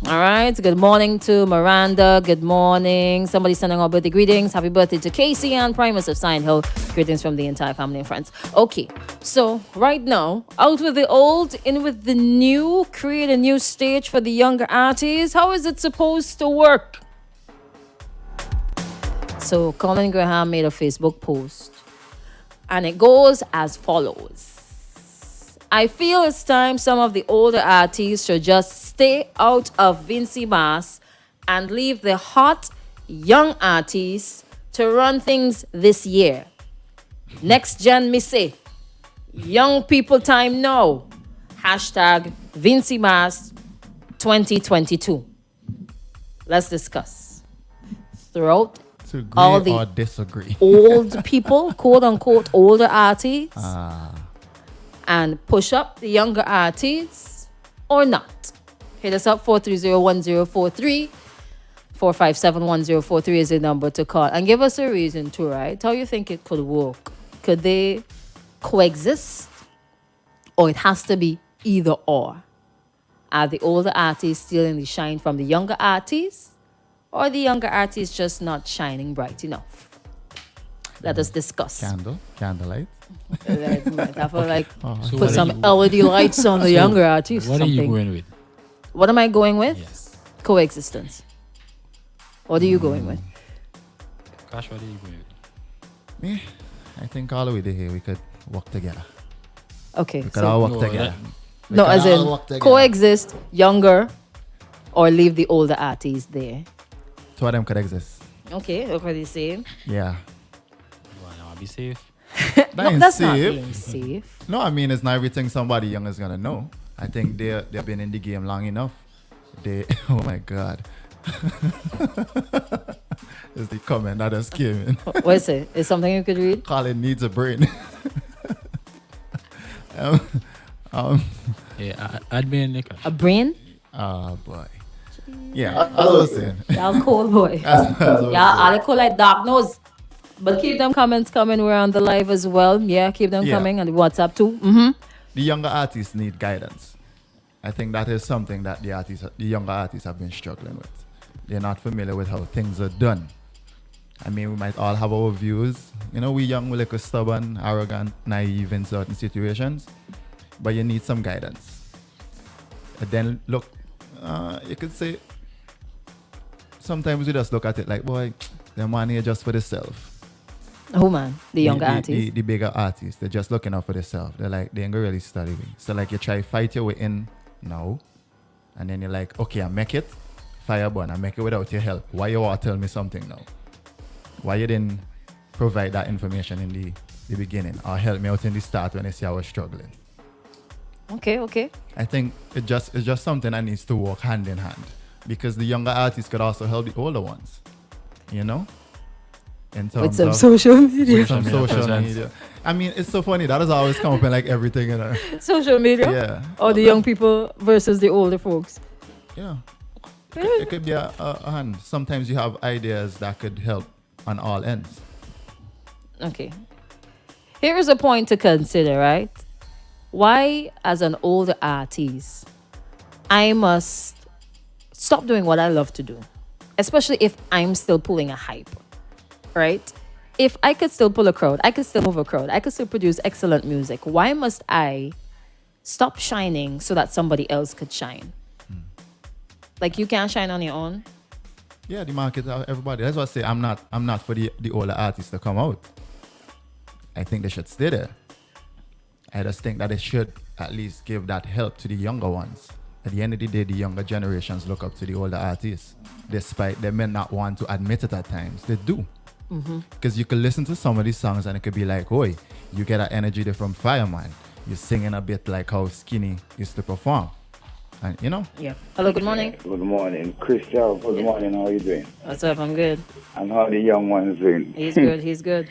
All right. Good morning to Miranda. Good morning. Somebody sending our birthday greetings. Happy birthday to Casey and Primus of Sign Hill. Greetings from the entire family and friends. Okay. So right now, out with the old, in with the new. Create a new stage for the younger artists. How is it supposed to work? So Colin Graham made a Facebook post. And it goes as follows. I feel it's time some of the older artists should just stay out of Vincy Mas and leave the hot young artists to run things this year. NextGen Me Say. Young people time now. Hashtag Vincy Mas 2022. Let's discuss. Throughout To agree all the or disagree. old people, quote unquote, older artists, and push up the younger artists or not. Hit us up 430-1043. 457-1043 is the number to call. And give us a reason to, right? How you think it could work? Could they coexist? Or it has to be either or? Are the older artists stealing the shine from the younger artists? Or the younger artists just not shining bright enough? Let us discuss. Candlelight. Might have to So put some LED lights on the younger artists. What are you something. going with? What am I going with? Yes. Coexistence. What are you going with? Gosh, what are you going with? Me, I think all the way here we could work together. Okay. We could all work No, together. We no, could as all in work together. coexist younger or leave the older artists there. Two of them could exist. Okay, look what he's saying. Yeah. You want to be safe? No, ain't that's not safe. being safe. No, I mean it's not everything somebody young is gonna know. I think they've been in the game long enough. Oh my God. Is the comment that just came in. What is it? Is something you could read? Colin needs a brain. um, Yeah, admin. A brain? oh boy. Yeah, as I was saying. Y'all cold boy. Y'all all cold like dark nose. But keep them comments coming. We're on the live as well. Yeah, keep them Yeah. coming. And WhatsApp too. Mm-hmm. The younger artists need guidance. I think that is something that the younger artists have been struggling with. They're not familiar with how things are done. I mean, we might all have our views. You know, we young, we're like stubborn, arrogant, naive in certain situations. But you need some guidance. And then look, you could say, sometimes we just look at it like, boy, the money is just for themselves. Oh man, the younger artists. The bigger artists, they're just looking out for themselves. They're like, they ain't gonna really study me. So like you try fight your way in now, and then you're like, okay, I make it, fireburn, I make it without your help. Why you want to tell me something now? Why you didn't provide that information in the beginning or help me out in the start when you see I was struggling? Okay. I think it's just something that needs to work hand in hand, because the younger artists could also help the older ones, you know? In terms With some of social media. with some Social media social presence. media. I mean, it's so funny. That has always come up in like everything, you know. Social media? Yeah. Or the young people versus the older folks? Yeah. It could be a hand. Sometimes you have ideas that could help on all ends. Okay. Here is a point to consider, right? Why, as an older artist, I must stop doing what I love to do, especially if I'm still pulling a hype, right? If I could still pull a crowd, I could still move a crowd, I could still produce excellent music, why must I stop shining so that somebody else could shine? Like, you can't shine on your own? Yeah, the market, everybody. That's what I say. I'm not for the older artists to come out. I think they should stay there. I just think that they should at least give that help to the younger ones. At the end of the day, the younger generations look up to the older artists, despite they may not want to admit it at times. They do. Because you could listen to some of these songs and it could be like, oi, you get that energy there from Fireman. You're singing a bit like how Skinny used to perform. And you know? Yeah. Hello, good morning. Good morning, Christian. Good morning. How are you doing? What's up? I'm good. And how the young ones doing? He's good.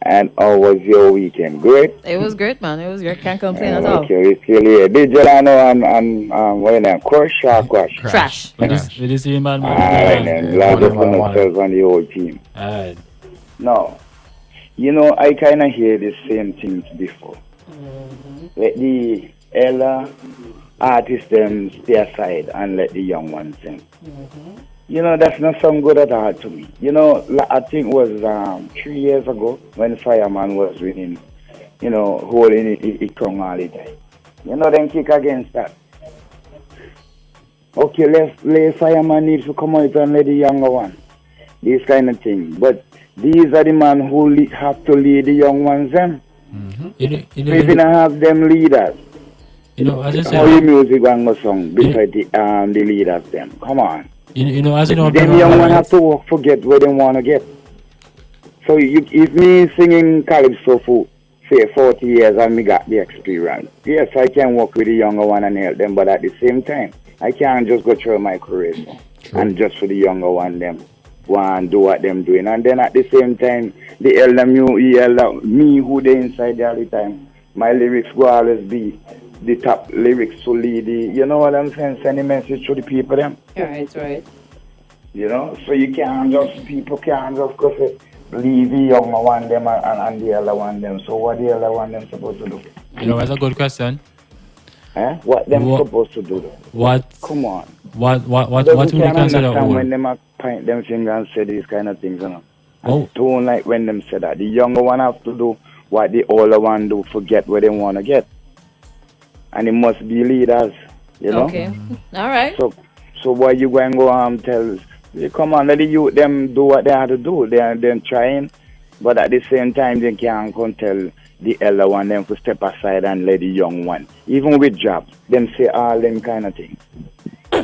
And how was your weekend? Good. It was great, man. It was great. Can't complain at all. Okay, it's still here. Did Jelano and what is that? Crush or Crash? Trash. It is the man. All right, then. Glad to find ourselves on the old team. Alright. Now, you know, I kind of hear the same things before. Like the Ella artists them stay aside and let the young ones sing. You know, that's not some good at all to me. You know, I think it was 3 years ago when Fireman was winning, you know, holding it crown all the time. You know, then kick against that. Okay, let Fireman needs to come out and let the younger one. This kind of thing. But these are the men who have to lead the young ones them. Maybe not have them leaders. As you How your said, music going to song beside the leaders them? Come on. as you know, Them young one have to work forget where they want to get. So if me singing calypso for say 40 years and me got the experience, yes, I can work with the younger one and help them. But at the same time, I can't just go through my career and just for the younger one them go and do what them doing. And then at the same time, the elder me who they inside there all the time. My lyrics will always be the top lyrics to lead the, you know what I'm saying, send a message to the people them. Right. You know, so you can't just, people can't just go say, leave the younger one them and the elder one them. So what the elder one them supposed to do? That's a good question. What them supposed to do though? What? Come on. What would you can't consider understand old? when them a point them finger and say these kind of things, you know. I don't like when them say that. The younger one have to do what the older one do, forget what they want to get. And it must be leaders, you know. Okay. All right. So why you going to go tell, come on, let the youth them do what they have to do. They're trying, but at the same time they can't come tell the elder one them to step aside and let the young one. Even with jobs, them say all them kind of things.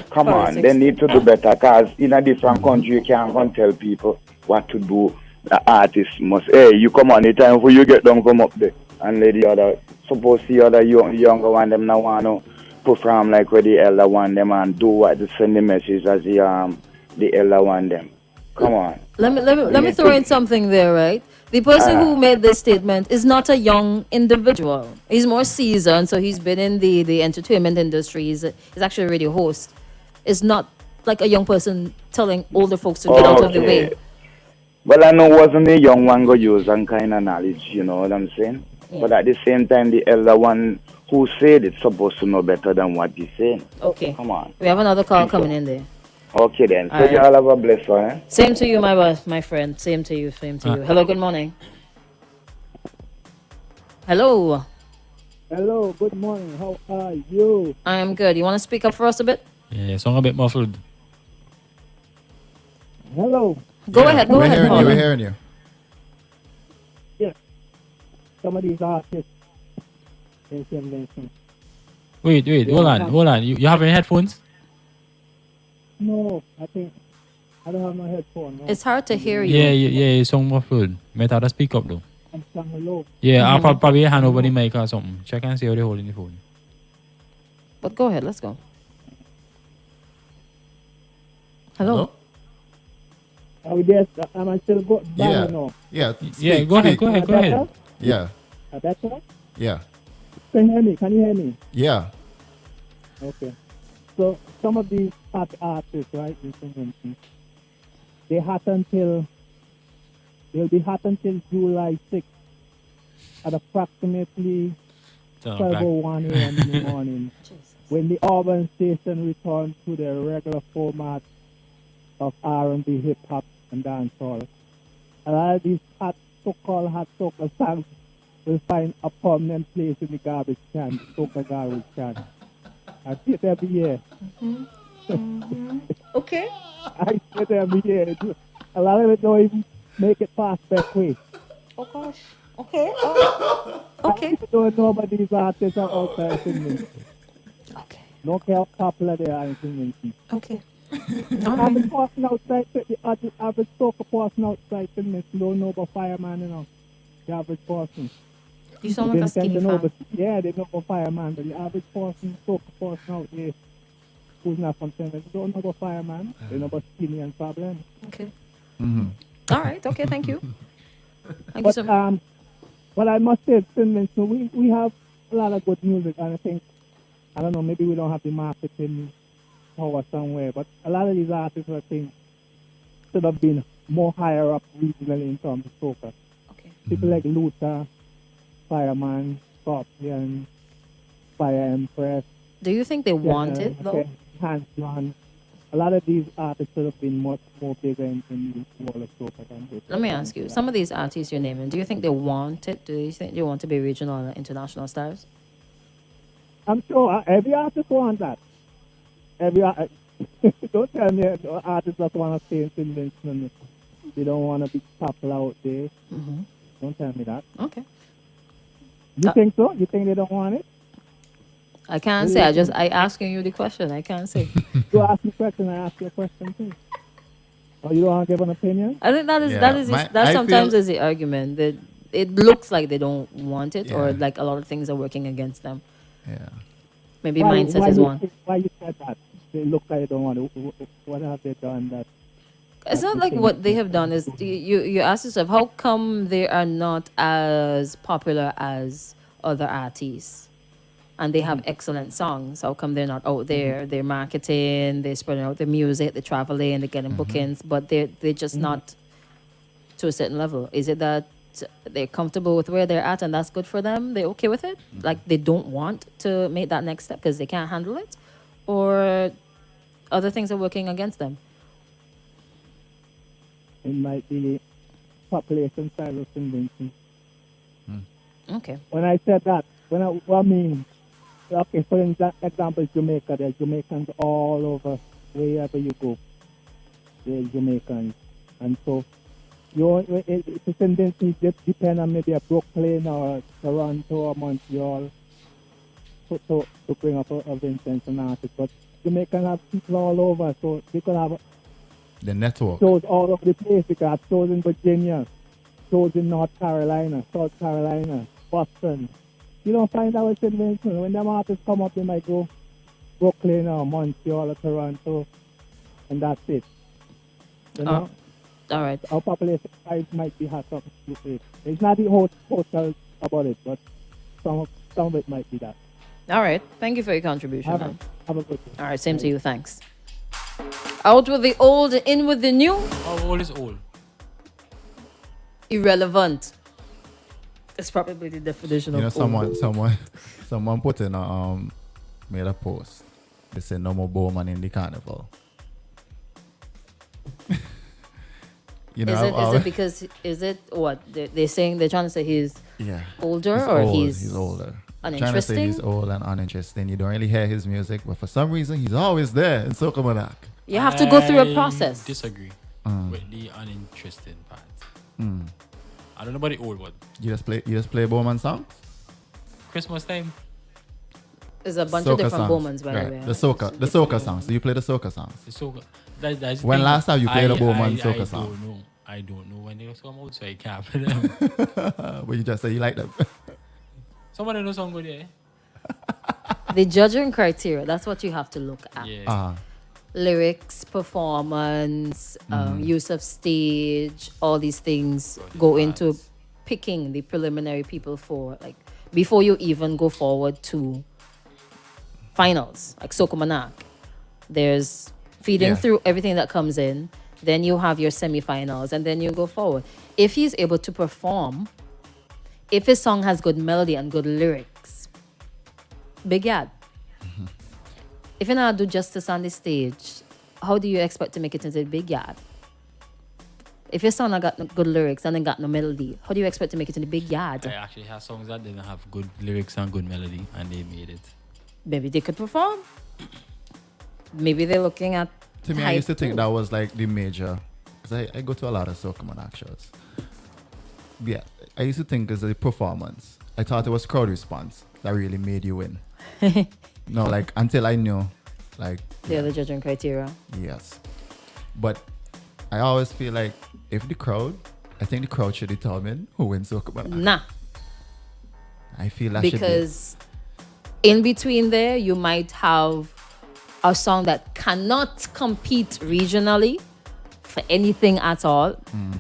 Come on, they need to do better because in a different country you can't come tell people what to do. The artist must, hey, you come on, the time for you get down from up there and let the other, suppose the other younger one them now want to perform like where the elder one them and do what to send the message as the elder one them. Come on. Let me throw in something there, right? The person who made this statement is not a young individual. He's more seasoned, so he's been in the entertainment industry. He's actually a radio host. It's not like a young person telling older folks to get out of the way. Well, I know wasn't the young one go use some kind of knowledge, you know what I'm saying? Yeah. But at the same time, the elder one who said it's supposed to know better than what he's saying. Okay. Come on. We have another call coming in there. Okay then. So you all have a blessed one, eh? Same to you, my friend. Same to you. Hello, good morning. Hello. Hello, good morning. How are you? I am good. You want to speak up for us a bit? Yeah, song a bit muffled. Hello. Go ahead. We're hearing you. Yeah. Some of these artists, they can mention. Wait, hold on. You have any headphones? No, I don't have my headphone. No. It's hard to hear you. Yeah, you sound muffled. Might have to speak up though. I'm sounding low. Yeah, I'll probably hand over the mic or something. Check and see how they're holding the phone. But go ahead, let's go. Hello? Are we there? Am I still good? Yeah. No? Yeah. Go ahead. Yeah. Better? Yeah. Can you hear me? Yeah. Okay. So some of these artists, right, they'll be hot until July 6th at approximately 12:01 a.m. in the morning when the urban station returns to their regular format of R&B, hip hop, and dancehall. A lot of these so-called hot soca songs will find a permanent place in the garbage can, soca garbage can. I see it every year. Okay. I see it every year. A lot of it don't even make it past that way. Oh gosh. Okay. Okay. I don't know about these artists are out there singing. Okay. No care how popular they are in singing. Okay. The average person outside, the average soca person outside singing, don't know about fireman, you know. The average person. You sound like a skinny fan. Yeah, they know about fireman, but the average person, soca person out there, who's not from Canada, they don't know about fireman. They know about skinny and problem. Okay. Mm-hmm. All right. Okay. Thank you. Thank you so much. But I must say, Finland, so we have a lot of good music, and I think, I don't know, maybe we don't have the marketing power somewhere, but a lot of these artists, I think, should have been more higher up regionally in terms of soca. Okay. People like Luther, Fireman, Scorpion, Fire Empress, Do you think they want it though? Okay. Hands on. A lot of these artists should have been much more bigger in the world of soca than this. Let me ask you, some of these artists you're naming, do you think they want it? Do you think they want to be regional and international stars? I'm sure every artist wants that. Don't tell me artists just want to stay in Finland. They don't want to be popular out there. Mm-hmm. Don't tell me that. Okay. You think so? You think they don't want it? I can't say. I asking you the question. I can't say. You ask me a question, I ask you a question too. Or you don't want to give an opinion? I think that sometimes is the argument that it looks like they don't want it, or like a lot of things are working against them. Yeah. Maybe mindset is one. Why you said that? They look like they don't want it. What have they done that? It's not like what they have done is you ask yourself, how come they are not as popular as other artists? And they have excellent songs. How come they're not out there? They're marketing, they're spreading out the music, they're traveling, they're getting bookings, but they're just not to a certain level. Is it that they're comfortable with where they're at and that's good for them? They're okay with it? Like they don't want to make that next step because they can't handle it? Or other things are working against them? It might be population size of convention. Okay. When I said that, what I mean, okay, for example, Jamaica, there are Jamaicans all over, wherever you go, there are Jamaicans. And so, it's a tendency to depend on maybe a Brooklyn or Toronto or Montreal to bring up a Vincent and artist. But Jamaicans have people all over, so they could have the network. Shows all over the place. They could have shows in Virginia, shows in North Carolina, South Carolina, Boston. You don't find that with Vincent. When them artists come up, they might go Brooklyn or Montreal or Toronto, and that's it. You know? All right. Our population size might be has something to do with it. It's not the whole total about it, but some of it might be that. All right. Thank you for your contribution. Have a good day. All right. Same to you. Thanks. Out with the old, in with the new. How old is old? Irrelevant. It's probably the definition of old. Someone put in made a post. They said no more Bowman in the carnival. Is it because what they're saying? They're trying to say he's older he's older. Uninteresting. Trying to say he's old and uninteresting. You don't really hear his music, but for some reason he's always there in Soca Monarch. You have to go through a process. Disagree with the uninteresting part. I don't know about the old one. You just play Bowman songs? Christmas time. There's a bunch soca of different songs. Bowmans, by the way. The soca songs. Do you play the soca songs? The soca. That's the when thing. last time you played a Bowman soca song? I don't know when they come out, so I can't play them. But you just say you like them. Somebody knows song good, yeah? The judging criteria, that's what you have to look at. Yeah. Lyrics, performance, use of stage, all these things go into picking the preliminary people for, like, before you even go forward to finals, like Soca Monarch. There's feeding through everything that comes in. Then you have your semifinals, and then you go forward. If he's able to perform, if his song has good melody and good lyrics, big yard. If you not do justice on the stage, how do you expect to make it into the big yard? If your song not got no good lyrics and then got no melody, how do you expect to make it in the big yard? I actually have songs that didn't have good lyrics and good melody, and they made it. Maybe they could perform. Maybe they're looking at. To me, I used to think that was like the major, because I go to a lot of Soca Monarch shows. Yeah, I used to think it's the performance. I thought it was crowd response that really made you win. No, like until I knew, like the other judging criteria. Yes, but I always feel like I think the crowd should determine who wins Soca Monarch. Nah, I feel that because in between there you might have a song that cannot compete regionally for anything at all,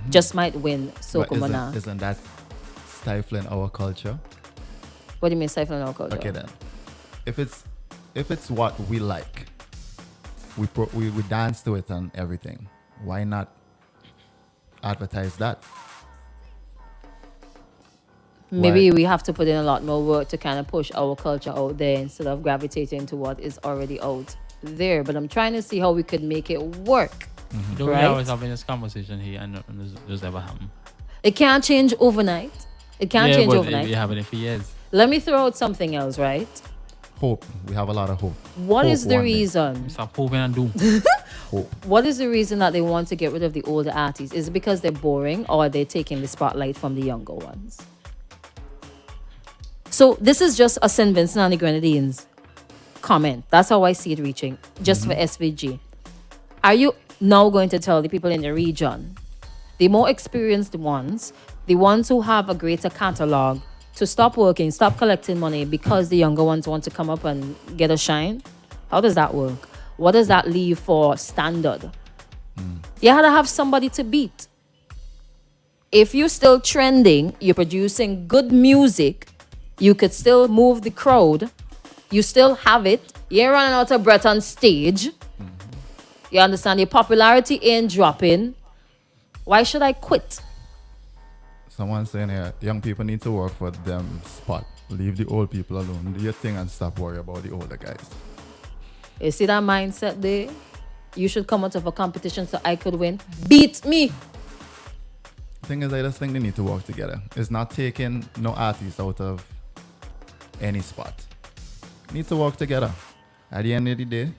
just might win Soca Monarch. Isn't that stifling our culture? What do you mean stifling our culture? Okay then, if it's what we like, we dance to it and everything. Why not advertise that? Maybe we have to put in a lot more work to kind of push our culture out there instead of gravitating to what is already out there. But I'm trying to see how we could make it work. We Right? always having this conversation here and nothing does ever happen. It can't change overnight. It can't change but overnight. we having it for years. Let me throw out something else, right? Hope. We have a lot of hope. What is Hope the one day. reason? Stop hoping and doom. Hope. What is the reason that they want to get rid of the older artists? Is it because they're boring or are they taking the spotlight from the younger ones? So this is just a St. Vincent and the Grenadines comment. That's how I see it reaching, just for SVG. Are you now going to tell the people in the region, the more experienced ones, the ones who have a greater catalog, to stop working, stop collecting money because the younger ones want to come up and get a shine? How does that work? What does that leave for standard? You had to have somebody to beat. If you're still trending, you're producing good music, you could still move the crowd, you still have it, you're running out of breath on stage. You understand? Your popularity ain't dropping. Why should I quit? Someone saying here, young people need to work for them spot. Leave the old people alone. Do your thing and stop worrying about the older guys. You see that mindset there? You should come out of a competition so I could win. Beat me. Thing is, I just think they need to work together. It's not taking no artists out of any spot. Need to work together. At the end of the day,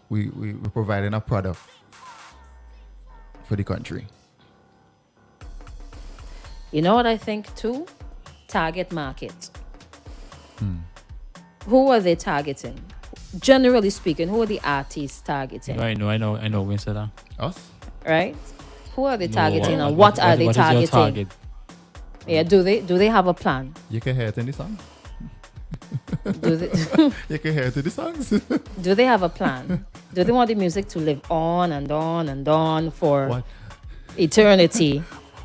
we're providing a product for the country. You know what I think too? Target market. Who are they targeting? Generally speaking, who are the artists targeting? I know, Winston. Us? Right? Who are they targeting and what are they What targeting? is your target? Yeah, do they have a plan? You can hear it in the song. Do they You can hear it in the songs. do they have a plan? Do they want the music to live on and on and on for What? eternity?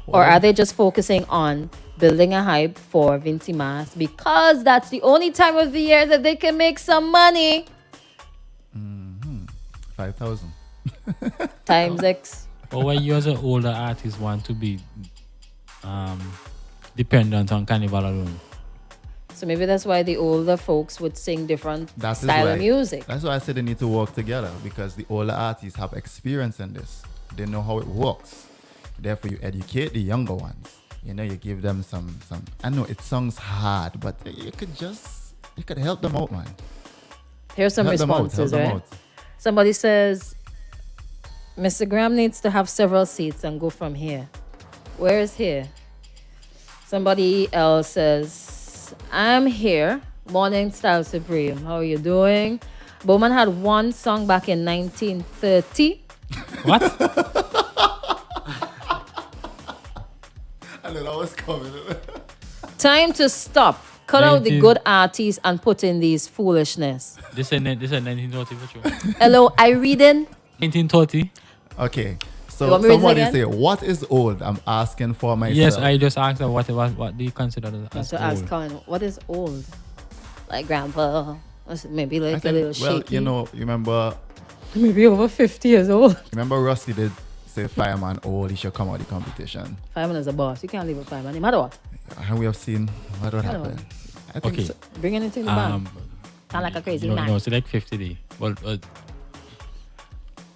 Or are they just focusing on building a hype for Vincy Mas because that's the only time of the year that they can make some money? 5,000. Times X. Or why you as an older artist want to be dependent on Carnival alone? So maybe that's why the older folks would sing different That is style why- of music. That's why I said they need to work together, because the older artists have experience in this. They know how it works. Therefore, you educate the younger ones. You know, you give them some. I know it sounds hard, but you could help them out, man. Here's some Help them out, responses, help them right? out. Somebody says, Mr. Graham needs to have several seats and go from here. Where is here? Somebody else says, I'm here. Morning Style Supreme. How are you doing? Bowman had one song back in 1930. What? I knew that was coming. Time to stop. Cut out the 19 good artists and put in these foolishness. This is 1930 for sure. Hello, I reading. 1930? Okay, You so want me to read it somebody again? say, what is old? I'm asking for myself. Yes, I just asked her what do you consider as So ask old? Colin, what is old? Like grandpa, maybe I like a little think, well, shaky. you know, remember Maybe over 50 years old. Rusty did say fireman old, he should come out of the competition. Fireman is a boss. You can't leave a fireman. No matter what. And we have seen what would I happen. know. I think Okay. so. Bringing it in the bank. Sound like a crazy man. No, it's like 50 day. But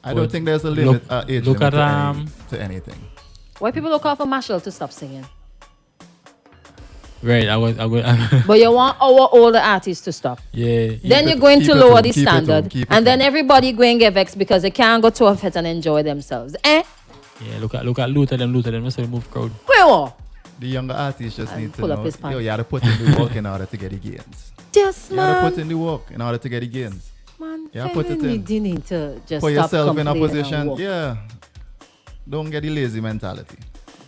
I Well, don't think there's a limit, age look limit at, to anything. Why people look out for Marshall to stop singing? right, I was But you want our older artists to stop. yeah. Then it- you're going keep to it lower home, the keep it home, standard. keep it And then home. everybody going to get vexed because they can't go to a fete and enjoy themselves. Eh? Yeah, look at Luther them. Let's say move crowd. Where are? The younger artists just And need to pull up know, his pants. you gotta put in the work in order to get the gains. Yes, You gotta man. put in the work in order to get the gains. Man, Yeah, put it you in. need to just Put stop yourself in a complaining and position, walk. yeah. Don't get the lazy mentality.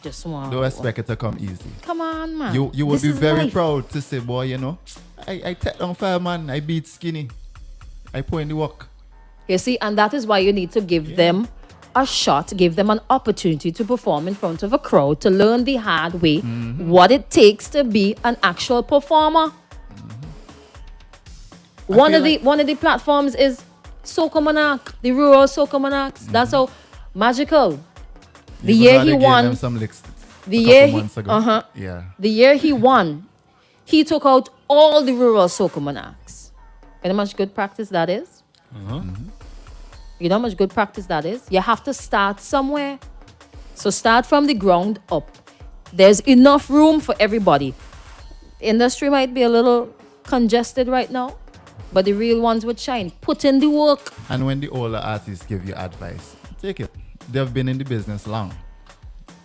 Just want. Don't expect it to come easy. Come on, man. You will This be is very life. proud to say, boy, you know, I take down fireman, I beat skinny. I put in the work. You see, and that is why you need to give them a shot, give them an opportunity to perform in front of a crowd, to learn the hard way what it takes to be an actual performer. One feel of the platforms is Soca Monarch, the rural Soca Monarchs. That's how magical. The Even year though he they gave won. them some licks The a year couple months ago. Yeah. the year he won, he took out all the rural soca monarchs. You know how much good practice that is? You know how much good practice that is? You have to start somewhere. So start from the ground up. There's enough room for everybody. The industry might be a little congested right now, but the real ones would shine. Put in the work. And when the older artists give you advice, take it. They've been in the business long.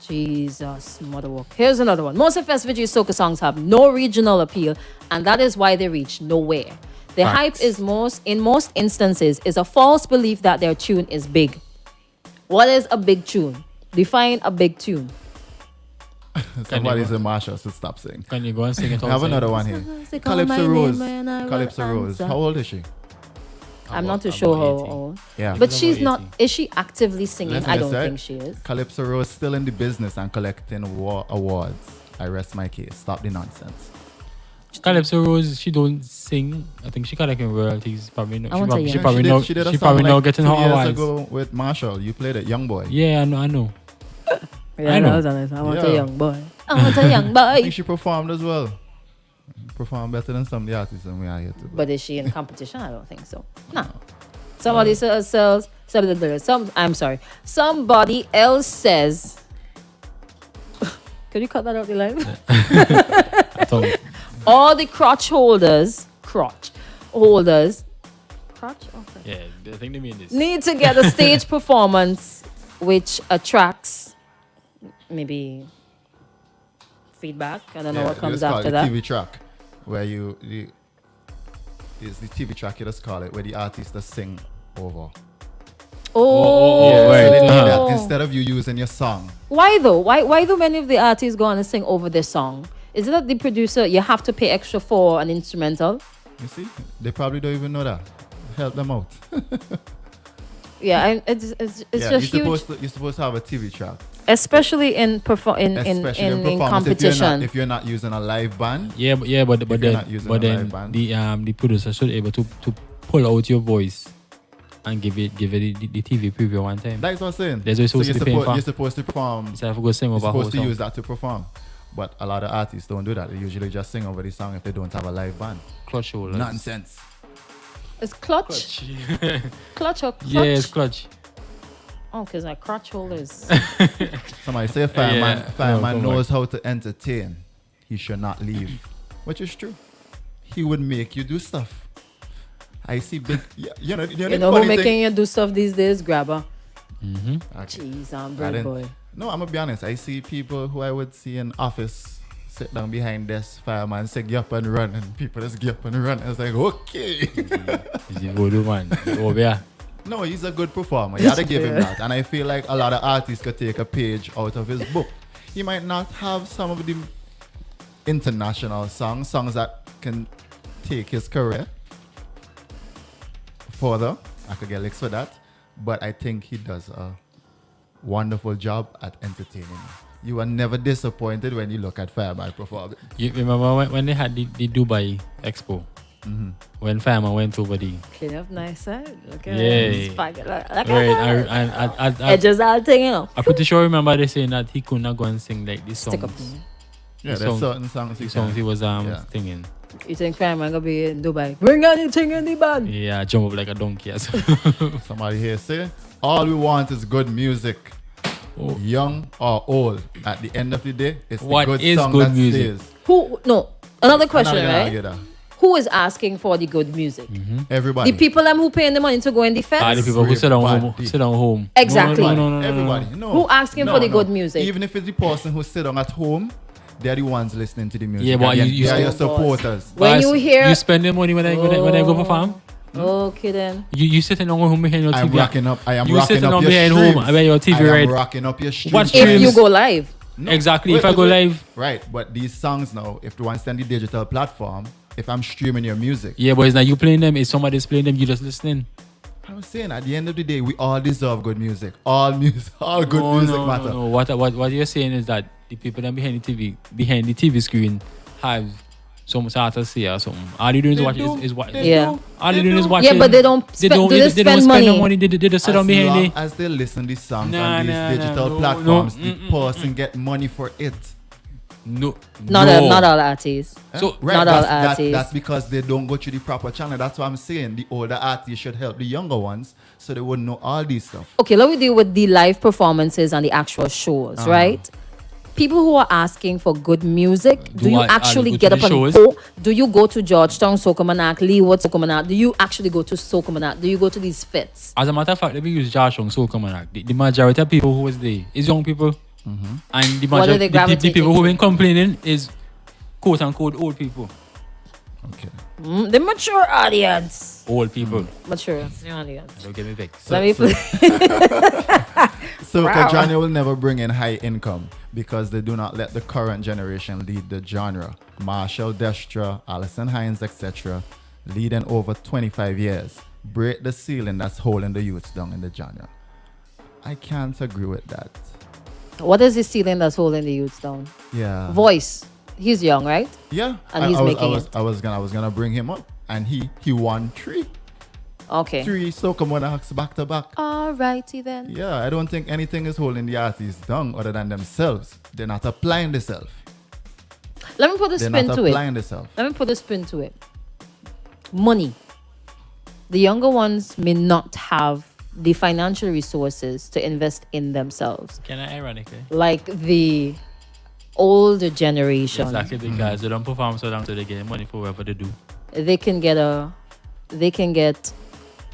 Jesus, mother walk. Here's another one. Most of FSVG soca songs have no regional appeal, and that is why they reach nowhere. The hype is in most instances, is a false belief that their tune is big. What is a big tune? Define a big tune. Somebody's a Marshall, so stop saying. Can you go and sing it I have another one here. Calypso Rose. Calypso Rose. answer. How old is she? I'm not too sure how 80. old. Yeah. But She's she's about not. 80. Is she actively singing? Listen, I don't sir. think she is. Calypso Rose still in the business and collecting awards. I rest my case. Stop the nonsense. Calypso Rose, she don't sing. I think she collecting royalties. Probably no. I want to She hear. probably she know. did a She song probably like know getting 2 her years awards. ago with Marshall. You played it, Young Boy. Yeah, I know. Yeah, I know. that was honest. I want Yeah. a young boy. I want a young I think boy. she performed as well. Performed better than some of the artists that we are here to. But is she in competition? I don't think so. No. Somebody I'm sorry. Somebody else says. Could you cut that out the line? I thought All the crotch holders. Okay. yeah, I think they mean this. Need to get a stage performance which attracts maybe feedback. I don't know what comes after that. TV track, where it's the TV track, you just call it, where the artist just sing over. Oh, Yeah, So right. they need that Uh-huh. instead of you using your song. Why though? Why do many of the artists go on and sing over their song? Is it that the producer you have to pay extra for an instrumental? You see, they probably don't even know that. Help them out. Yeah, it's Yeah, just huge, you're supposed to have a TV track, especially in especially in performance. competition. If you're not using a live band, Yeah, but If you're not using a then live band. the producer should be able to pull out your voice and give it the TV preview one time. that's what I'm saying. That's what you're supposed to be paying for. you're supposed to perform. So I have to go sing You're over a whole supposed to song. use that to perform. But a lot of artists don't do that. They usually just sing over the song if they don't have a live band. Clutch holders. Nonsense. It's clutch. Clutch or clutch? Yeah, it's clutch. Oh, because like crotch holders. Somebody say fireman, Yeah. fireman No, knows how to entertain. He should not leave. Which is true. He would make you do stuff. I see big, you know You the know who funny making thing. you do stuff these days? Grabber. Mm-hmm. Okay. Jeez, I'm I bread didn't- boy. No, I'm gonna be honest. I see people who I would see in office sit down behind desk, fireman say get up and run, and people just get up and run. I was like, okay. Is the voodoo man. Over here. No, he's a good performer. You gotta give him that. And I feel like a lot of artists could take a page out of his book. He might not have some of the international songs that can take his career further. I could get licks for that. But I think he does a wonderful job at entertaining. You are never disappointed when you look at Fireman performing. You remember when they had the Dubai Expo? Mm-hmm. When Fireman went over the Clean up nice side. Look at Yeah. it. Look at right, it. I Edges all thing, you know. I'm pretty sure remember they saying that he could not go and sing like these Stick up. songs. Yeah, The there's song- certain songs The you songs he can. was Yeah. singing. You think Fireman gonna be in Dubai? Bring anything in the band. Yeah, jump up like a donkey. As Somebody here say, all we want is good music. Oh. Young or old. At the end of the day, it's the What good is song good that music? stays. Who? No. Another I'm question, not gonna right? argue that. Who is asking for the good music? Everybody. The people who paying the money to go in the fence? the people who sit down home. Everybody. Sit down home. Exactly. No. Everybody. No. Who asking for the good music? Even if it's the person who sit down at home, they're the ones listening to the music. Yeah, but Again, you they are your still- supporters. When But you hear- you spend the money when I go perform. Okay then. You sitting on home behind your I'm TV. rocking up. I am You rocking sitting up on your behind streams. home, I bet your TV I am right. rocking up your streams. What If streams? you go live. No. Exactly, Wait, if I go wait. live. Right, but these songs now, if you want to send the digital platform, if I'm streaming your music, Yeah, but it's not you playing them. It's somebody's playing them. You just listening. I was saying at the end of the day, we all deserve good music. All music, all good music matter. No. What you're saying is that the people that behind the TV screen have some sort of say or something. All you doing is watch is what. Yeah. All you doing is watching. Yeah, but they don't spend, do they spend spend money? no money. They just sit As on behind long it. as they listen to these songs Nah, on these nah, digital no, platforms, no, the person get money for it. No. Not all artists. So Right, Not all that's artists. because they don't go through the proper channel. That's what I'm saying. The older artists should help the younger ones so they would know all these stuff. Okay, let me deal with the live performances and the actual shows, right? People who are asking for good music, do you I actually go get to up the and shows? go? Do you go to Georgetown, Sokomanak, Leeward, Sokomanak? Do you actually go to Sokomanak? Do you go to these fits? as a matter of fact, let me use Josh on so come on. The majority of people who was there is young people, and the What are they majority the gravitating people who to? been complaining is quote unquote old people. Okay. The mature audience. Old people. Mature audience. Don't get me vexed. Let me play. So Wow. genre will never bring in high income because they do not let the current generation lead the genre. Marshall Destra, Alison Hines, etc. leading over 25 years. Break the ceiling that's holding the youths down in the genre. I can't agree with that. What is the ceiling that's holding the youths down? Yeah. Voice. He's young, right? Yeah. And he's making it. I was gonna bring him up. And he won three Okay. Soca acts back to back. Alrighty then. Yeah, I don't think anything is holding the artists down other than themselves. They're not applying themselves. Let me put a They're spin not to it. applying themselves. Let me put a spin to it. Money. The younger ones may not have the financial resources to invest in themselves, Can I ironically? like the older generation. Exactly because they don't perform so long so they get money for whatever they do. They can get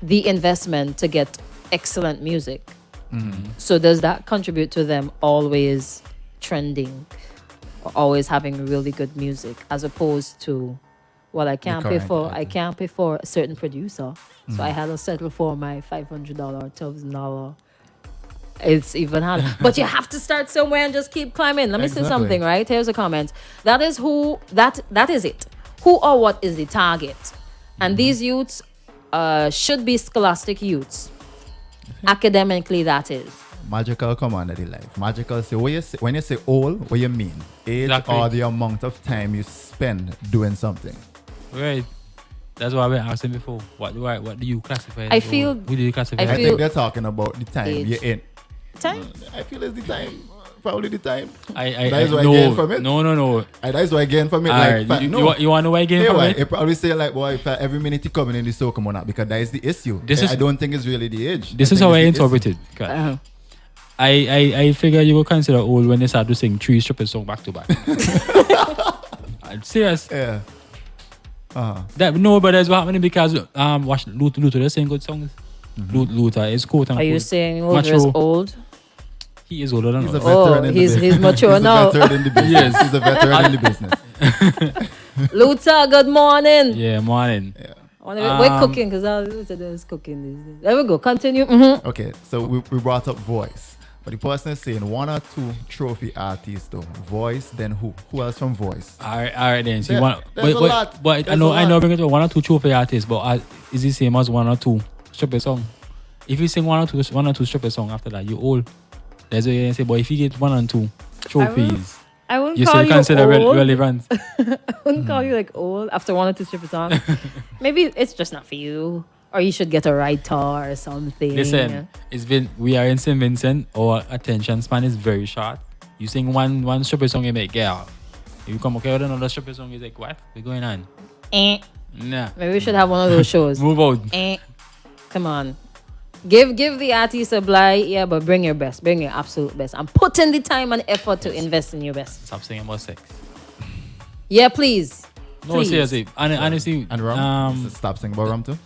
the investment to get excellent music. So does that contribute to them always trending or always having really good music, as opposed to, well, I can't pay for a certain producer, so I had to settle for my $500 or $1,000. It's even harder. But you have to start somewhere and just keep climbing. Let me say Exactly. something, right? Here's a comment. That is it. Who or what is the target? And these youths should be scholastic youths. Academically, that is. Magical come on the life. Magical say, when you say old, what you mean? Age Exactly. or the amount of time you spend doing something. Right. That's what I've been asking before. What do you classify? I as feel- old? Who do you classify? I as I feel- think they're talking about the time Age. you're in. Time? I feel it's the time. Probably the time. I That is what I no, gain from it. No. And that's what I gain from it. Alright, Like, you want to know why I gain Hey, from why? it? It probably say like, boy, if every minute you coming in the soca monarch, because that is the issue. I don't think it's really the age. This is think how I it's the interpret issue. it. 'Cause Uh-huh. I figure you will consider old when they start to sing 3 strippers song back to back. I'm serious. Yeah. No, but that's what happening because watch Luther they sing good songs. Luther is quote unquote. Are you saying older is mature. old? He is older than He's a us. veteran in the he's business. mature now. He's a veteran in the business. Yes. He's a veteran in the business. Luther, good morning. Yeah, morning. We're cooking because Luther is cooking these days. There we go. Continue. Mhm. Okay, so we brought up voice. But the person is saying 1 or 2 trophy artists though. Voice, then who? Who else from voice? All right then. So There- you want, there's a lot. but I There's know a lot. bring it to 1 or 2 trophy artists, but is it same as 1 or 2 stripper song? If you sing 1 or 2 stripper song after that, you old. That's what you say. But if you get 1 and 2 trophies, I wouldn't you call still you consider old. relevant. I wouldn't call you like old after 1 or 2 stripper songs. Maybe it's just not for you. Or you should get a writer or something. Listen, we are in St. Vincent. Our attention span is very short. You sing one stripper song, you make girl. You come okay with another stripper song, you like, what? What's going on? Eh. Nah. Maybe we should have one of those shows. Move out. Eh. Come on. Give the artist a blight, yeah, but bring your best. Bring your absolute best. And put in the time and effort to invest in your best. Stop singing about sex. Yeah, please. No, Please. seriously. Honestly, And rum? Stop singing about rum too?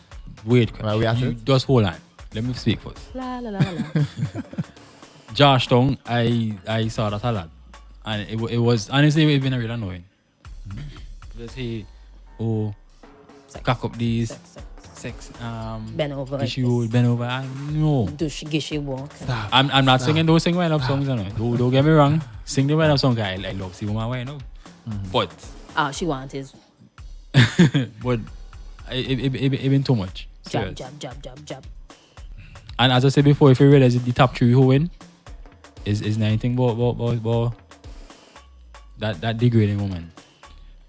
wait. Right, we at You it? just hold on. Let me speak first. La la la la. Georgetown, I saw that a lot. And it was, honestly, it's been a real annoying. Let's say, cock up these, sex, Bend over. issue, bend over. No. Gishy walk. I'm not singing those sing wind up songs. Don't get me wrong. Sing the wind up song, I love see woman wind up. But, She wants his but it been too much. jab, Serious. jab. And as I said before, if you realize the top 3 who win is nothing but that degrading woman.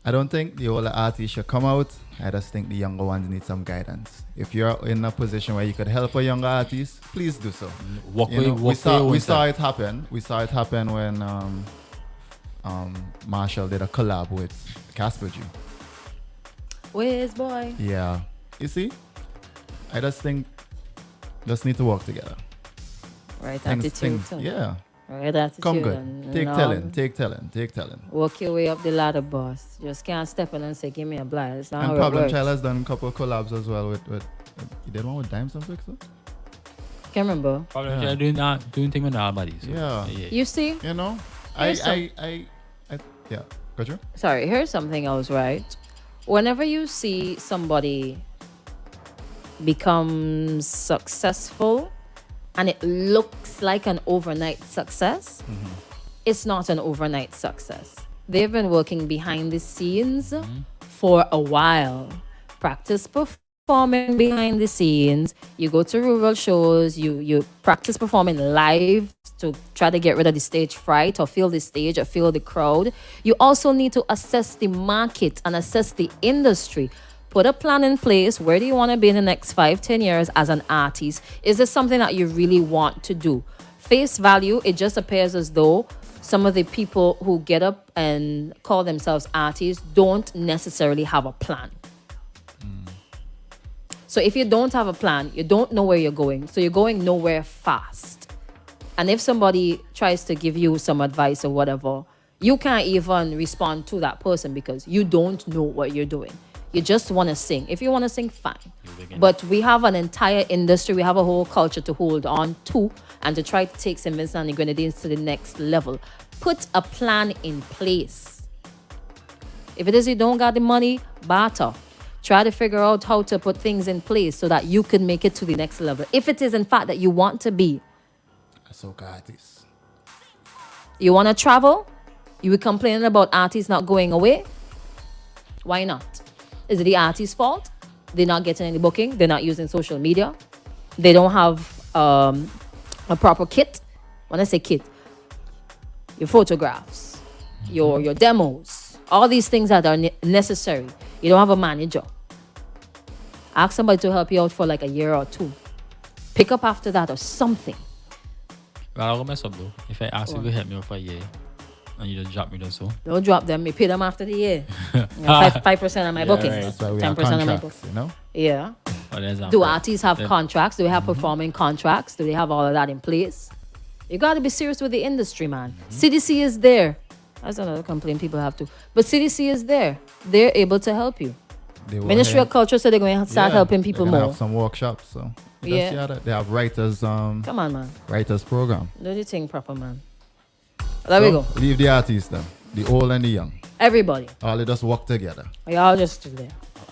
I don't think the older artists should come out. I just think the younger ones need some guidance. If you're in a position where you could help a younger artist, please do so. We saw it happen. We saw it happen when Marshall did a collab with Casper G. Where's boy? Yeah. You see? I just think just need to work together. Right attitude. Yeah. Right attitude. Come good. Take talent. Work your way up the ladder, boss. Just can't step in and say, give me a blind. It's not And how Problem it works. Child has done a couple of collabs as well with you did one with Dimes and Quick, so? Can't remember. Probably doing thing with our bodies. So. Yeah. You see? You know? Yeah. Gotcha? Sorry, here's something else, right? Whenever you see somebody become successful and it looks like an overnight success, it's not an overnight success. They've been working behind the scenes for a while. Practice performing behind the scenes. You go to rural shows, you practice performing live to try to get rid of the stage fright or feel the stage or feel the crowd. You also need to assess the market and assess the industry. Put a plan in place. Where do you want to be in the next 5-10 years as an artist? Is this something that you really want to do? Face value, it just appears as though some of the people who get up and call themselves artists don't necessarily have a plan. So if you don't have a plan, you don't know where you're going. So you're going nowhere fast. And if somebody tries to give you some advice or whatever, you can't even respond to that person because you don't know what you're doing. You just want to sing. If you want to sing, fine. But we have an entire industry. We have a whole culture to hold on to and to try to take St. Vincent and the Grenadines to the next level. Put a plan in place. If it is you don't got the money, barter. Try to figure out how to put things in place so that you can make it to the next level. If it is in fact that you want to be. So artists. You want to travel? You were complaining about artists not going away? Why not? Is it the artist's fault? They're not getting any booking. They're not using social media. They don't have a proper kit. When I say kit, your photographs, your demos, all these things that are necessary. You don't have a manager. Ask somebody to help you out for like a year or two. Pick up after that or something. Well, I'll mess up though. If I ask you to help me out for a year and you just drop me so. Don't drop them. You pay them after the year. 5% of my bookings. Right. That's why we 10% have of my contracts, bookings. you know? Yeah. Well, Do artists have contracts? Do they have performing contracts? Do they have all of that in place? You got to be serious with the industry, man. CDC is there. That's another complaint people have to. But CDC is there. They're able to help you. Ministry of Culture said they're going to start helping people they're gonna more. have some workshops. So Yeah. they have writers. Come on, man. Writers program. Do the thing proper, man. There we go. Leave the artists then, the old and the young. Everybody. All they just work together. We all just do there.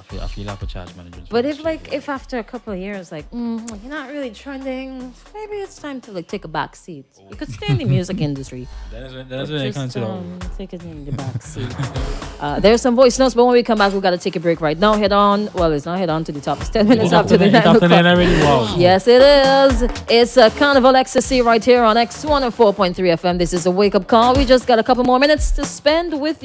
I feel like a charge manager. But if after a couple of years, like, you're not really trending, maybe it's time to like take a back seat. You could stay in the music industry. That's when I consider. Take it in the back seat. There's some voice notes, but when we come back, we got to take a break right now. Head on. Well, it's not head on to the top. It's 10 minutes after the 9 o'clock. Wow. Yes, it is. It's a Carnival Ecstasy right here on X104.3 FM. This is a wake-up call. We just got a couple more minutes to spend with you.